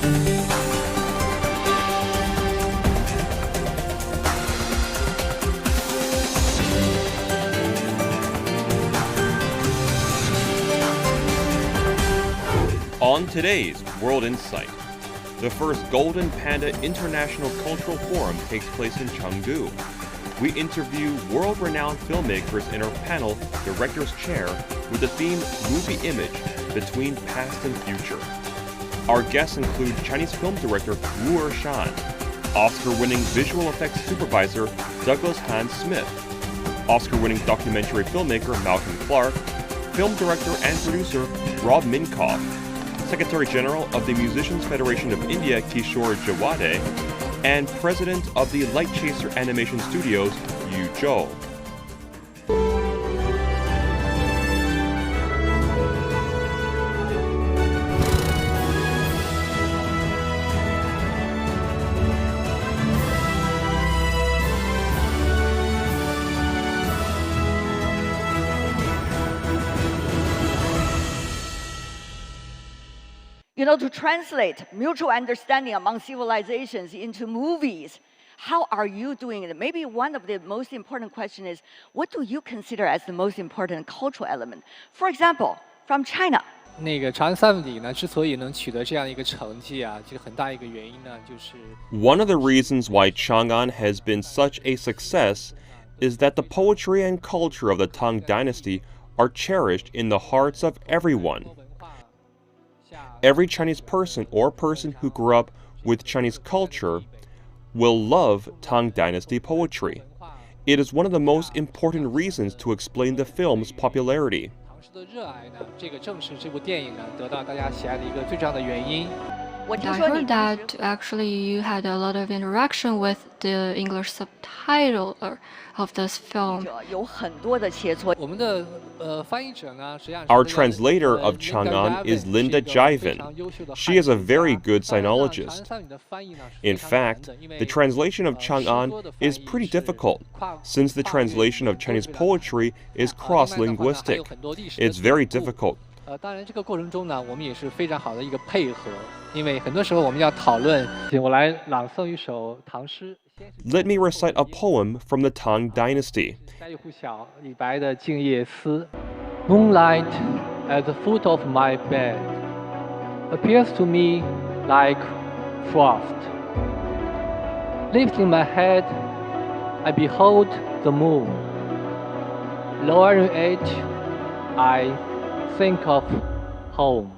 On today's World Insight, the first Golden Panda International Cultural Forum takes place in Chengdu. We interview world-renowned filmmakers in our panel, Director's Chair, with the theme Movie Image, Between Past and Future. Our guests include Chinese film director Wu Ershan, Oscar-winning visual effects supervisor Douglas Hans Smith, Oscar-winning documentary filmmaker Malcolm Clark, film director and producer Rob Minkoff, Secretary General of the Musicians Federation of India Kishore Jawade, and President of the Light Chaser Animation Studios Yu Zhou. You know, to translate mutual understanding among civilizations into movies, how are you doing it? Maybe one of the most important questions is, what do you consider as the most important cultural element? For example, from China. 那个长三里呢，之所以能取得这样一个成绩啊，这个很大一个原因呢，就是 One of the reasons why Chang'an has been such a success is that the poetry and culture of the Tang Dynasty are cherished in the hearts of everyone. Every Chinese person or person who grew up with Chinese culture will love Tang Dynasty poetry. It is one of the most important reasons to explain the film's popularity. 唐诗的热爱呢，这个正是这部电影呢得到大家喜爱的一个最重要的原因。 I heard that actually you had a lot of interaction with the English subtitle of this film. 有很多的切磋。我们的翻译者呢，实际上 Our translator of Chang'an is Linda Jiven. She is a very good sinologist. In fact, the translation of Chang'an is pretty difficult, since the translation of Chinese poetry is cross-linguistic. It's very difficult. 当然，这个过程中呢，我们也是非常好的一个配合，因为很多时候我们要讨论。我来朗诵一首唐诗。 Let me recite a poem from the Tang Dynasty. 家喻户晓，李白的《静夜思》。Moonlight at the foot of my bed appears to me like frost. Lifting my head, I behold the moon. Lowering it, I think of home.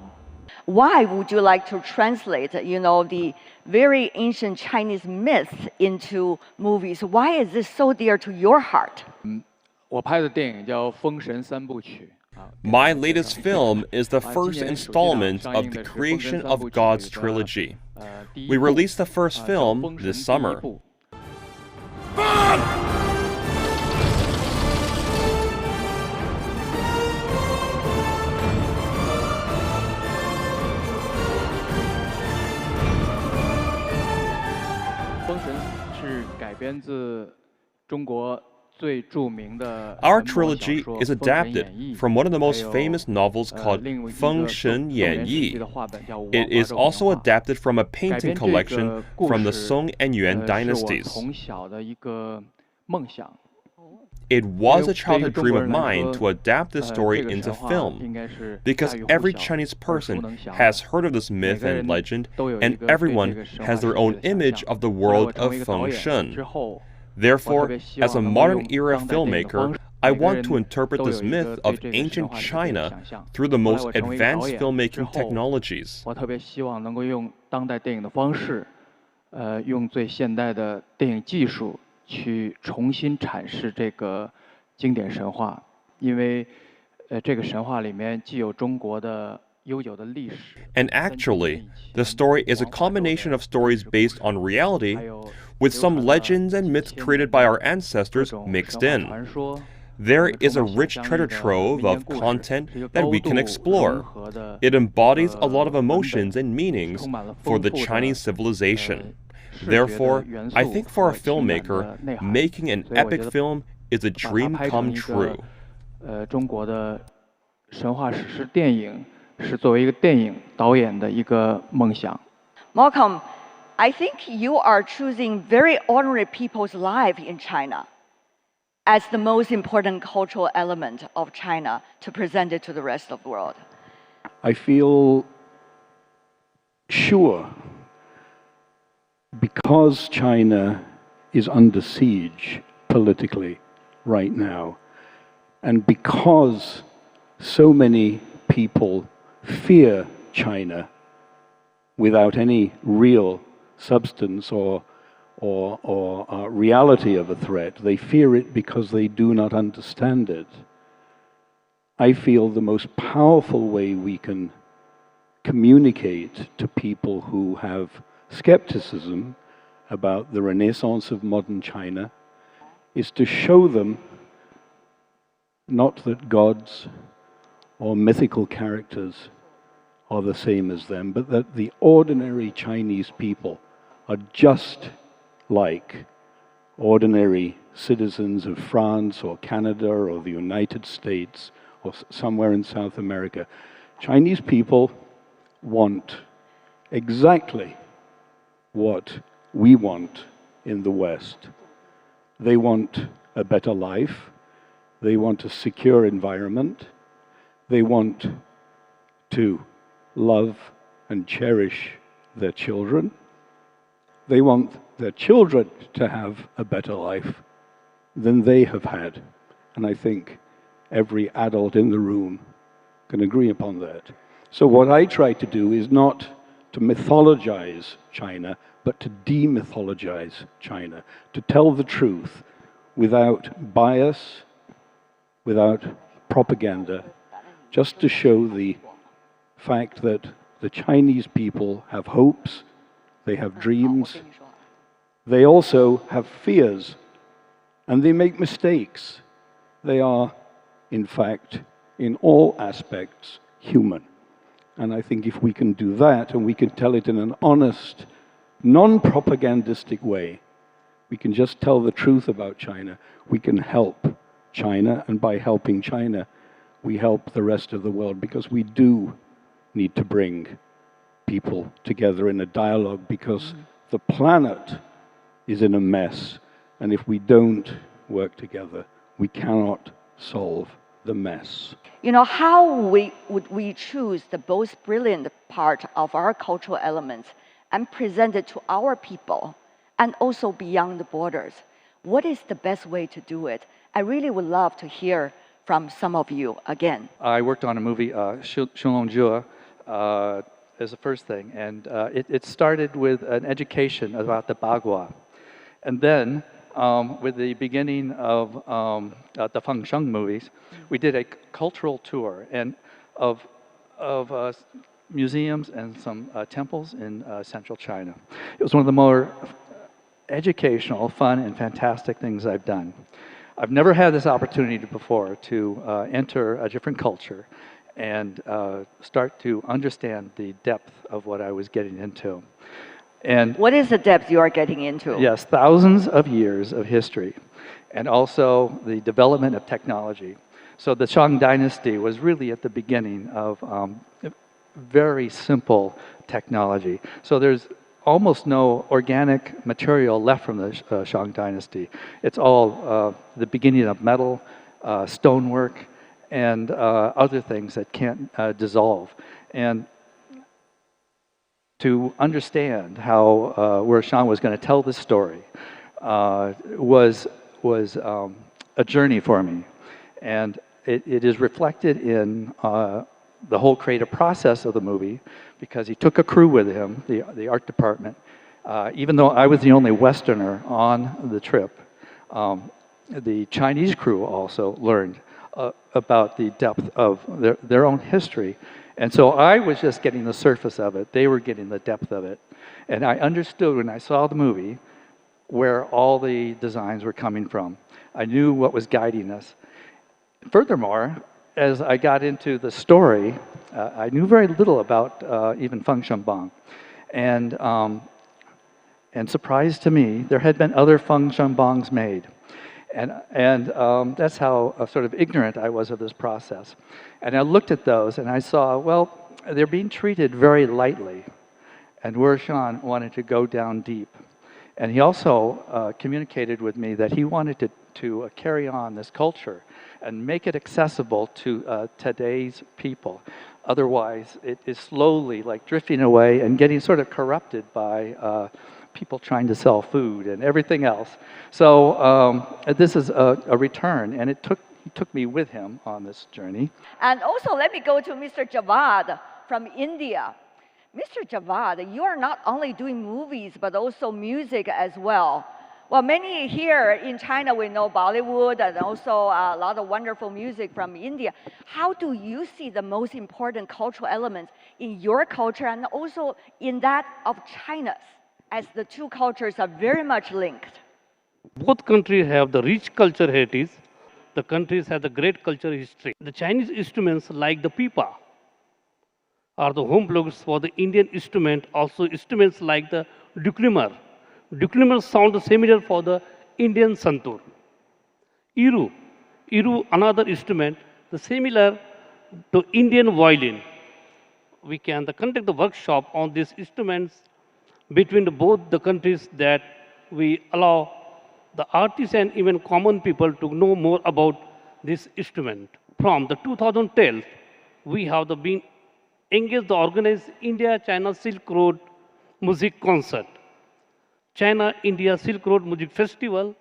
Why would you like to translate, you know, the very ancient Chinese myth into movies? Why is this so dear to your heart? 我拍的电影叫《封神三部曲》。 My latest film is the first installment of the Creation of Gods trilogy. We released the first film this summer. Our trilogy is adapted from one of the most famous novels called Feng Shen Yan Yi. It is also adapted from a painting collection from the Song and Yuan dynasties. It was a childhood dream of mine to adapt this story into film, because every Chinese person has heard of this myth and legend, and everyone has their own image of the world of Feng Shen. Therefore, as a modern-era filmmaker, I want to interpret this myth of ancient China through the most advanced filmmaking technologies. 我特别希望能够用当代电影的方式，用最现代的电影技术去重新阐释这个经典神话，因为这个神话里面既有中国的悠久的历史。And actually, the story is a combination of stories based on reality, with some legends and myths created by our ancestors mixed in. There is a rich treasure trove of content that we can explore. It embodies a lot of emotions and meanings for the Chinese civilization. Therefore, I think for a filmmaker, making an epic film is a dream come true. 中国的神话史诗电影是作为一个电影导演的一个梦想。Malcolm, I think you are choosing very ordinary people's life in China as the most important cultural element of China to present it to the rest of the world. I feel sure, because China is under siege politically right now, and because so many people fear China without any real substance or reality of a threat. They fear it because they do not understand it. I feel the most powerful way we can communicate to people who have skepticism about the renaissance of modern China is to show them not that gods or mythical characters are the same as them, but that the ordinary Chinese people are just like ordinary citizens of France or Canada or the United States or somewhere in South America. Chinese people want exactly what we want in the West. They want a better life. They want a secure environment. They want to love and cherish their children. They want their children to have a better life than they have had. And I think every adult in the room can agree upon that. So what I try to do is not to mythologize China, but to demythologize China, to tell the truth without bias, without propaganda, just to show the fact that the Chinese people have hopes, they have dreams, they also have fears, and they make mistakes. They are, in fact, in all aspects, human. And I think if we can do that, and we can tell it in an honest, non-propagandistic way, we can just tell the truth about China, we can help China, and by helping China, we help the rest of the world, because we do need to bring people together in a dialogue, because the planet is in a mess, and if we don't work together, we cannot solve the mess. You know, how would we choose the most brilliant part of our cultural elements and present it to our people and also beyond the borders? What is the best way to do it? I really would love to hear from some of you again. I worked on a movie, Shulongjue, as the first thing, and it started with an education about the Bagua. And then, with the beginning of the Feng Sheng movies, we did a cultural tour and of museums and some temples in central China. It was one of the more educational, fun, and fantastic things I've done. I've never had this opportunity before to enter a different culture and start to understand the depth of what I was getting into. And what is the depth you are getting into? Yes, thousands of years of history, and also the development of technology. So the Chang dynasty was really at the beginning of very simple technology. So there's almost no organic material left from the Chang dynasty. It's all the beginning of metal, stonework, and other things that can't dissolve. And to understand how where Chang was going to tell this story was a journey for me, and it is reflected in the whole creative process of the movie, because he took a crew with him, the art department. Even though I was the only Westerner on the trip, the Chinese crew also learned about the depth of their own history. And so I was just getting the surface of it. They were getting the depth of it. And I understood when I saw the movie where all the designs were coming from. I knew what was guiding us. Furthermore, as I got into the story, I knew very little about even Feng Shengbangs. And surprise to me, there had been other Feng Shengbangs made. And that's how sort of ignorant I was of this process. And I looked at those and I saw, well, they're being treated very lightly. and Shan wanted to go down deep. And he also communicated with me that he wanted to carry on this culture and make it accessible to today's people. Otherwise, it is slowly like drifting away and getting sort of corrupted by people trying to sell food and everything else. So this is a return, and he took me with him on this journey. And also, let me go to Mr. Javad from India. Mr. Javad, you are not only doing movies, but also music as well. Well, many here in China, we know Bollywood and also a lot of wonderful music from India. How do you see the most important cultural elements in your culture and also in that of China's, as the two cultures are very much linked? Both countries have the rich culture heritage. The countries have the great culture history. The Chinese instruments like the pipa are the home plugs for the Indian instrument, also instruments like the duklumar. Duklumar sound similar for the Indian santur. Iru, another instrument, the similar to Indian violin. We can conduct the workshop on these instruments between both the countries, that we allow the artists and even common people to know more about this instrument. From the 2012, we have been engaged to organize India-China Silk Road Music Concert, China-India Silk Road Music Festival,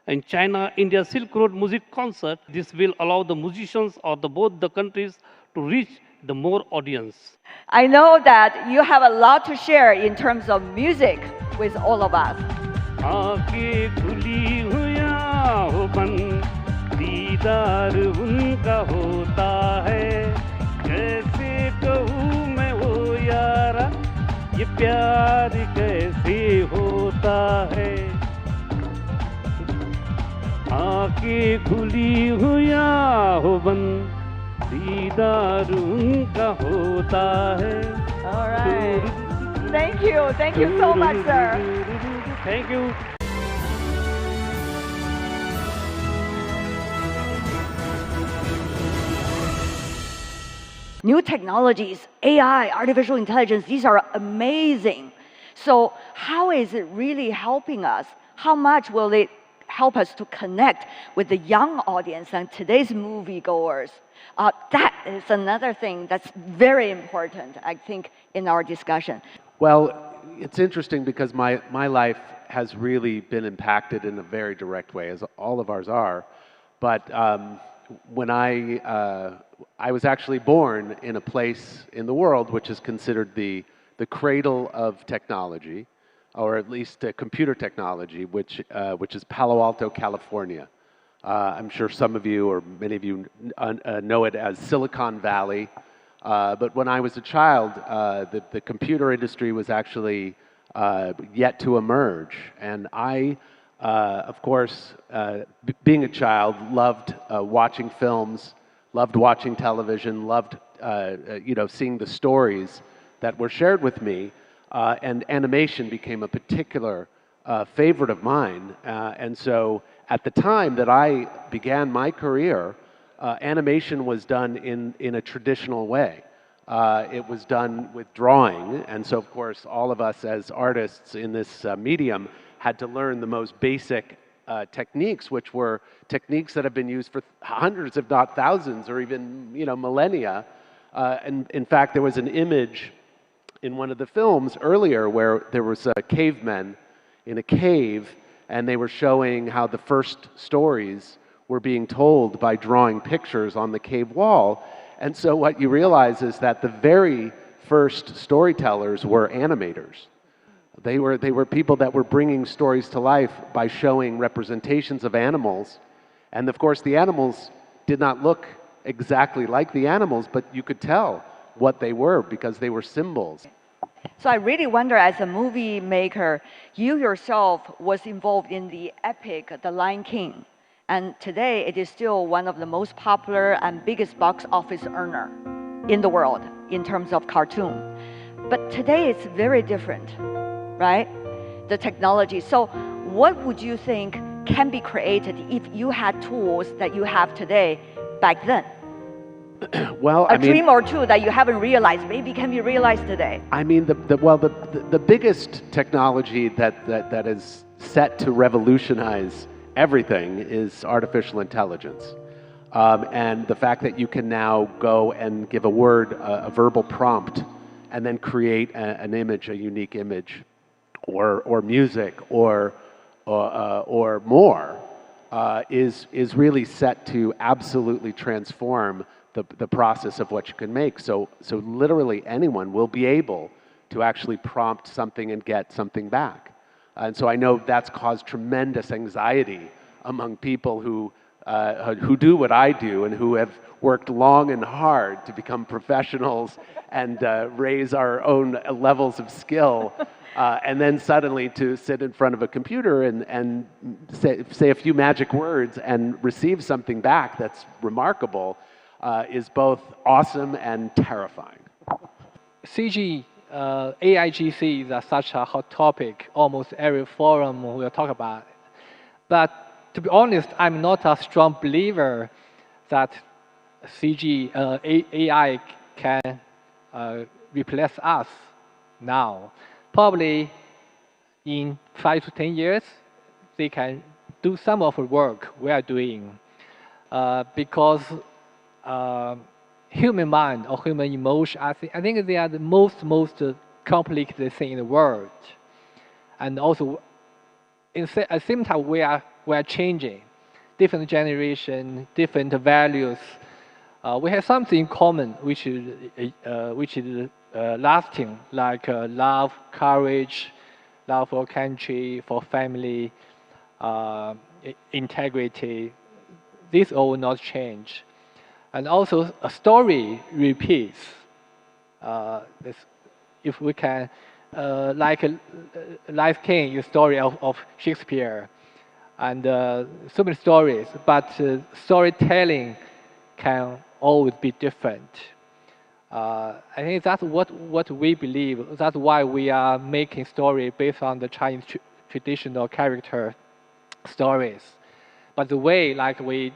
and China-India Silk Road Music Concert. This will allow the musicians of both the countries to reach the more audience. I know that you have a lot to share in terms of music with all of us. आँखें खुली हुआ हो बन दीदार उनका होता है कैसे कहूँ मैं वो यारा ये प्यार कैसे होता है आँखें खुली हुआ हो बन दीदार उनका होता है. All right. Thank you so much, sir. Thank you. New technologies, AI, artificial intelligence, these are amazing. So how is it really helping us? How much will it help us to connect with the young audience and today's moviegoers? That is another thing that's very important, I think, in our discussion. Well, it's interesting because my life has really been impacted in a very direct way, as all of ours are. But when I was actually born in a place in the world which is considered the cradle of technology, or at least computer technology, which is Palo Alto, California. I'm sure some of you, or many of you, know it as Silicon Valley. But when I was a child, the computer industry was actually yet to emerge. And I, of course, being a child, loved watching films, loved watching television, loved seeing the stories that were shared with me. And animation became a particular favorite of mine. And so at the time that I began my career, animation was done in a traditional way. It was done with drawing, and so of course all of us as artists in this medium had to learn the most basic techniques, which were techniques that have been used for hundreds, if not thousands, or even millennia. And in fact, there was an image in one of the films earlier where there was cavemen in a cave, and they were showing how the first stories were being told by drawing pictures on the cave wall. And so what you realize is that the very first storytellers were animators. They were people that were bringing stories to life by showing representations of animals. And of course, the animals did not look exactly like the animals, but you could tell what they were because they were symbols. So I really wonder, as a movie maker, you yourself was involved in the epic The Lion King. And today it is still one of the most popular and biggest box office earner in the world in terms of cartoon. But today it's very different, right? The technology. So what would you think can be created if you had tools that you have today back then? Well, A dream or two that you haven't realized, maybe can be realized today. I mean, the biggest technology that is set to revolutionize everything is artificial intelligence. And the fact that you can now go and give a word, a verbal prompt, and then create an image, a unique image, or music, or more, is really set to absolutely transform the process of what you can make. So literally anyone will be able to actually prompt something and get something back. And so I know that's caused tremendous anxiety among people who do what I do and who have worked long and hard to become professionals and raise our own levels of skill. And then suddenly to sit in front of a computer and say a few magic words and receive something back that's remarkable is both awesome and terrifying. AIGC is such a hot topic. Almost every forum will talk about it. But to be honest, I'm not a strong believer that AI can replace us now. Probably in 5 to 10 years, they can do some of the work we are doing because human mind or human emotion, I think they are the most complicated thing in the world. And also, at the same time, we are changing. Different generation, different values. We have something in common, which is lasting, like love, courage, love for country, for family, integrity. This all will not change. And also, a story repeats. If we can, like Life King, the story of Shakespeare, and so many stories, but storytelling can always be different. I think that's what we believe. That's why we are making story based on the Chinese traditional character stories. But the way, like we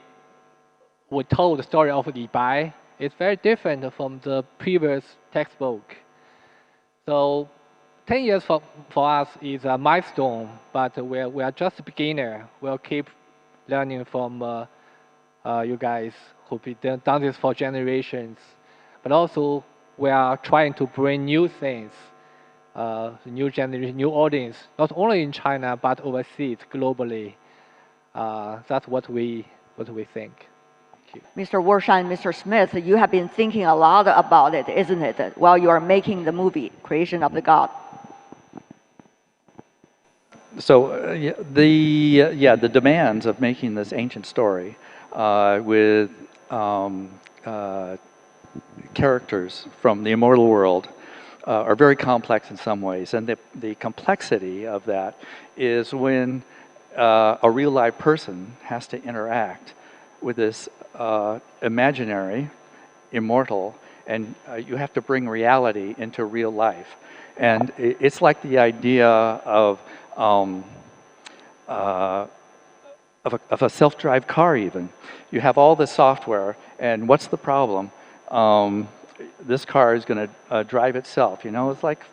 told the story of Li Bai, is very different from the previous textbook. So 10 years for us is a milestone, but we are just a beginner. We'll keep learning from you guys who've been done this for generations. But also, we are trying to bring new things, new generation, new audience, not only in China, but overseas, globally. That's what we think. Mr. Warshan, Mr. Smith, you have been thinking a lot about it, isn't it, while you are making the movie, Creation of the God? So the demands of making this ancient story with characters from the immortal world are very complex in some ways, and the complexity of that is when a real live person has to interact with this imaginary, immortal, and you have to bring reality into real life. And it's like the idea of a self-drive car even. You have all the software, and what's the problem? This car is going to drive itself. You know, it's like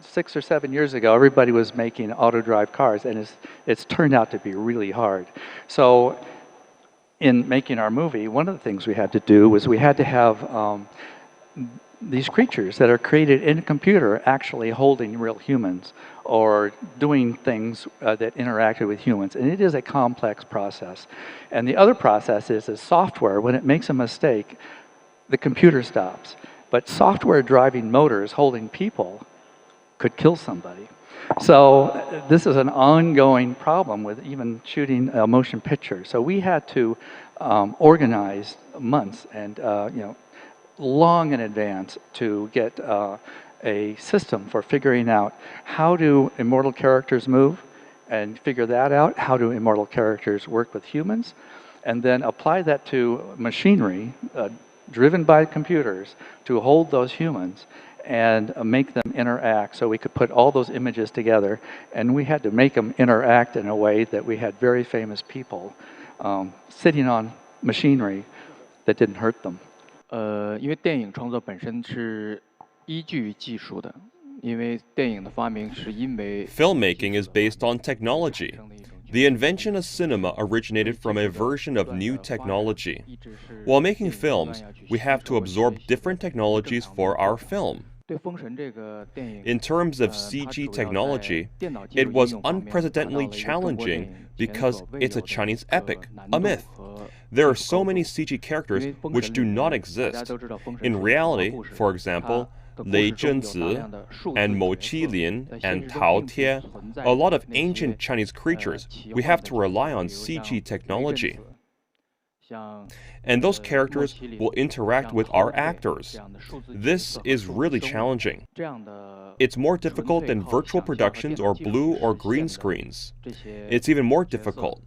6 or 7 years ago, everybody was making auto-drive cars, and it's turned out to be really hard. So in making our movie, one of the things we had to do was we had to have these creatures that are created in a computer actually holding real humans or doing things that interacted with humans. And it is a complex process. And the other process is software, when it makes a mistake, the computer stops. But software driving motors holding people could kill somebody. So this is an ongoing problem with even shooting a motion picture. So we had to organize months and long in advance to get a system for figuring out how do immortal characters move, and figure that out. How do immortal characters work with humans, and then apply that to machinery driven by computers to hold those humans and make them interact, so we could put all those images together. And we had to make them interact in a way that we had very famous people sitting on machinery that didn't hurt them. 因为电影创作本身是依据于技术的，因为电影的发明是因为 Filmmaking is based on technology. The invention of cinema originated from a version of new technology. While making films, we have to absorb different technologies for our film. 对封神这个电影 In terms of CG technology, it was unprecedentedly challenging because it's a Chinese epic, a myth. There are so many CG characters which do not exist. In reality, for example, Lei Zhenzi and Mo Qilin and Tao Tie, a lot of ancient Chinese creatures, we have to rely on CG technology. And those characters will interact with our actors. This is really challenging. It's more difficult than virtual productions or blue or green screens. It's even more difficult.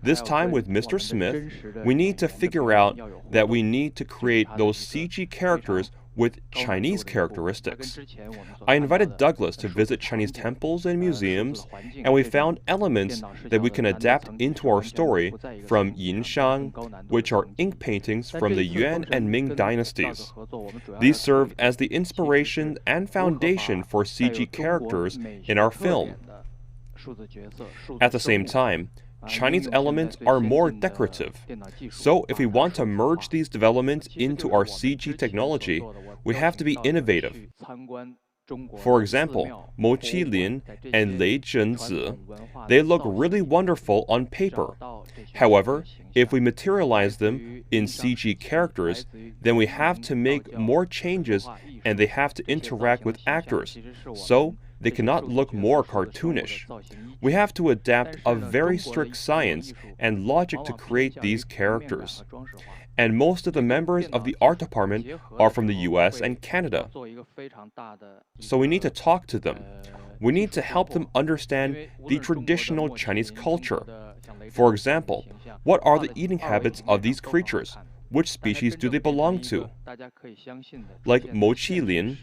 This time with Mr. Smith, we need to figure out that we need to create those CG characters with Chinese characteristics. I invited Douglas to visit Chinese temples and museums, and we found elements that we can adapt into our story from Yinshang, which are ink paintings from the Yuan and Ming dynasties. These serve as the inspiration and foundation for CG characters in our film. At the same time, Chinese elements are more decorative. So if we want to merge these developments into our CG technology, we have to be innovative. For example, Mo Qilin and Lei Zhenzi, they look really wonderful on paper. However, if we materialize them in CG characters, then we have to make more changes and they have to interact with actors. So they cannot look more cartoonish. We have to adapt a very strict science and logic to create these characters. And most of the members of the art department are from the US and Canada. So we need to talk to them. We need to help them understand the traditional Chinese culture. For example, what are the eating habits of these creatures? Which species do they belong to? Like Mo Qilin,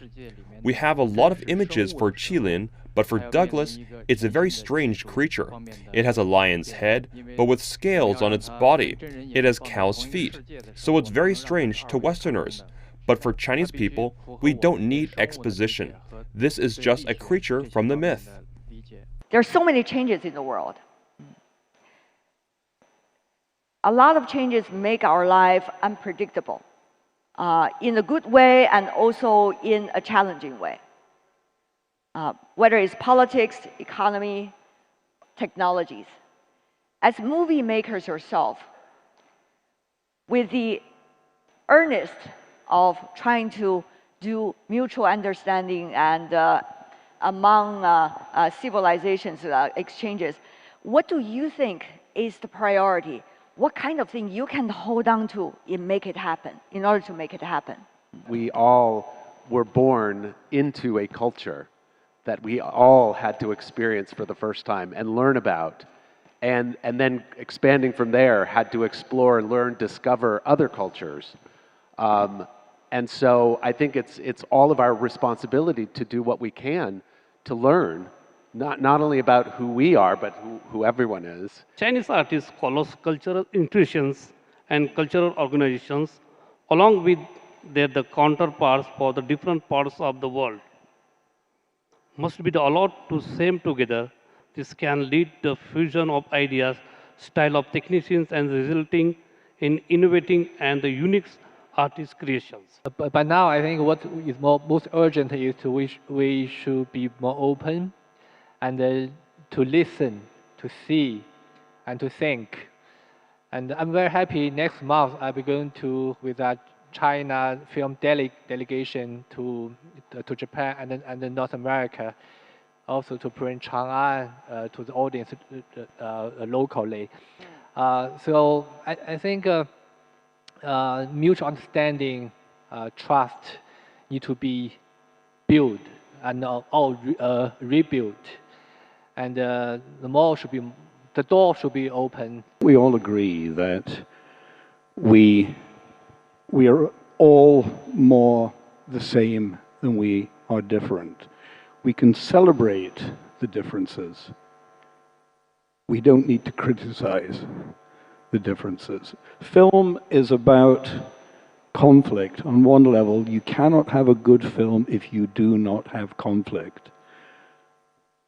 we have a lot of images for Qilin, but for Douglas, it's a very strange creature. It has a lion's head, but with scales on its body. It has cow's feet. So it's very strange to Westerners. But for Chinese people, we don't need exposition. This is just a creature from the myth. There are so many changes in the world. A lot of changes make our life unpredictable in a good way and also in a challenging way. Whether it's politics, economy, technologies. As movie makers yourself, with the earnest of trying to do mutual understanding and among civilizations exchanges, what do you think is the priority? What kind of thing you can hold on to in order to make it happen? We all were born into a culture that we all had to experience for the first time and learn about. And then expanding from there, had to explore, learn, discover other cultures. And so I think it's all of our responsibility to do what we can to learn, not only about who we are, but who everyone is. Chinese artists follows cultural intuitions and cultural organizations along with the counterparts for the different parts of the world. Must be allowed to same together. This can lead to fusion of ideas, style of technicians, and resulting in innovating and the unique artist creations. But now I think what is most urgent is we should be more open and to listen, to see, and to think. And I'm very happy next month I'll be going with a China film delegation to Japan and then North America, also to bring Chang to the audience locally. So I think mutual understanding, trust need to be built and all rebuilt. And the door should be open. We all agree that we are all more the same than we are different. We can celebrate the differences. We don't need to criticize the differences. Film is about conflict. On one level, you cannot have a good film if you do not have conflict.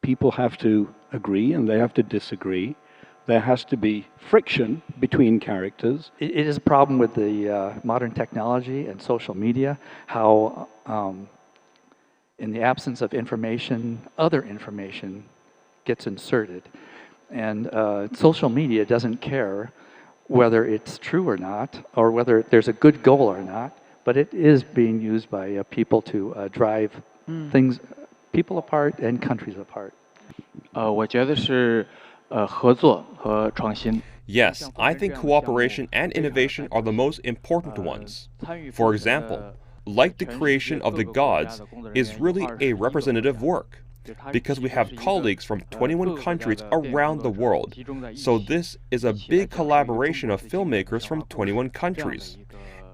People have to agree and they have to disagree. There has to be friction between characters. It is a problem with the modern technology and social media, how in the absence of information, other information gets inserted. And social media doesn't care whether it's true or not, or whether there's a good goal or not, but it is being used by people to drive things, people apart and countries apart. 我觉得是合作和创新。 Yes, I think cooperation and innovation are the most important ones. For example, like the creation of the gods is really a representative work, because we have colleagues from 21 countries around the world. So this is a big collaboration of filmmakers from 21 countries.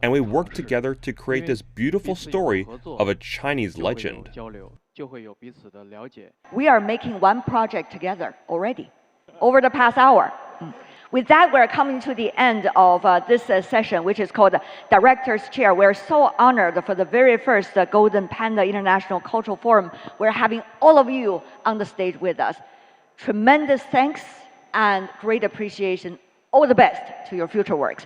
And we work together to create this beautiful story of a Chinese legend. We are making one project together already over the past hour. With that, we're coming to the end of this session, which is called Director's Chair. We're so honored for the very first Golden Panda International Cultural Forum. We're having all of you on the stage with us. Tremendous thanks and great appreciation. All the best to your future works.